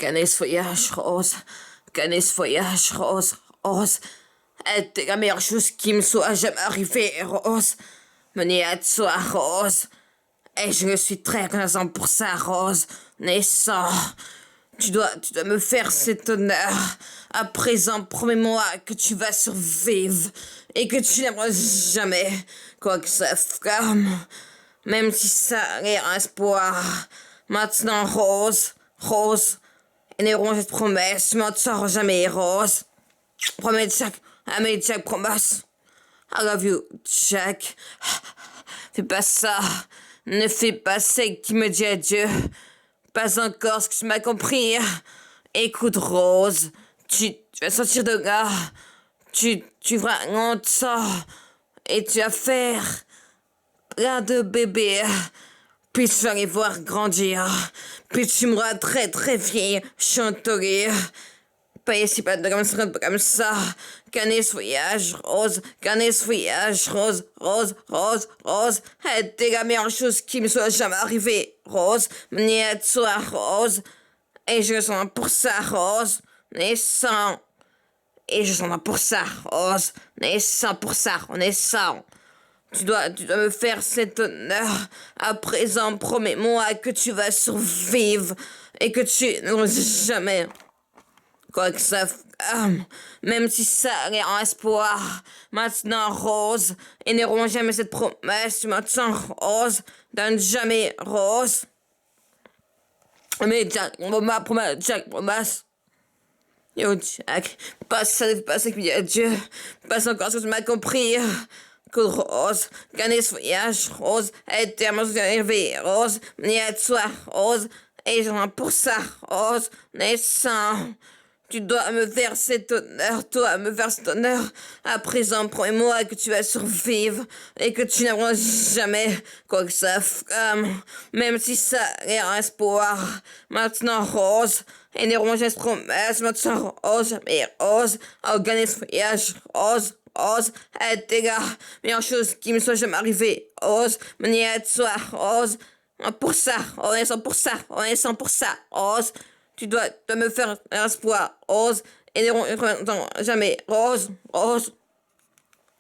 Canis voyage rose, Canis voyage rose, Rose. T'es la meilleure chose qui me soit jamais arrivée, Rose. Mener à toi, Rose. Et je suis très reconnaissant pour ça, Rose. Naissant. Tu dois me faire cet honneur. À présent, promets-moi que tu vas survivre et que tu n'aimeras jamais quoi que ça flamme. Même si ça a l'air un espoir. Maintenant, Rose, énerons cette promesse, tu m'en sors jamais, Rose. Promets, Jack, Jack, promise. I love you, Jack. Fais pas ça. Ne fais pas ça qui me dit adieu. Pas encore ce que tu m'as compris. Écoute, Rose, tu vas sortir de là. Tu vas ça. Et tu vas faire plein de bébés. Puis tu vas les voir grandir. Puis tu mourras très très vieille, chanterie. Pas ici, pas comme ça. Canis voyage, Rose. Canis voyage, Rose. Rose. T'es la meilleure chose qui me soit jamais arrivée, Rose. Menez à toi, Rose. Et je sens pour ça, Rose. Naissant. Et je sens pour ça, Rose. Naissant pour ça, on est sans. Tu dois me faire cet honneur. À présent, promets-moi que tu vas survivre. Et que tu n'auras jamais quoi que ça même si ça a l'air un espoir. Maintenant, Rose, et n'auront jamais cette promesse. Tu m'entends, Rose? Donne jamais, Rose. Mais Jack, ma promesse, Jack, promesse. Yo, Jack, pas ça qui me dit adieu. Pas encore ce que tu m'as compris. Cool, Rose, gagner ce voyage, Rose, éternellement énervé, Rose, venez à toi, Rose, et j'en ai pour ça, Rose, naissant. Tu dois me faire cet honneur, À présent, promets-moi que tu vas survivre et que tu n'auras jamais quoi que ça flamme, même si ça a l'air un espoir. Maintenant, Rose, et ne jamais cette promesse, maintenant, Rose, mais Rose, organise ce voyage, Rose, t'es la meilleure chose qui me soit jamais arrivée, Rose, menez à toi, Rose, pour ça, on est 100%, Rose. Tu dois me faire un espoir, Rose, et ne jamais, Rose.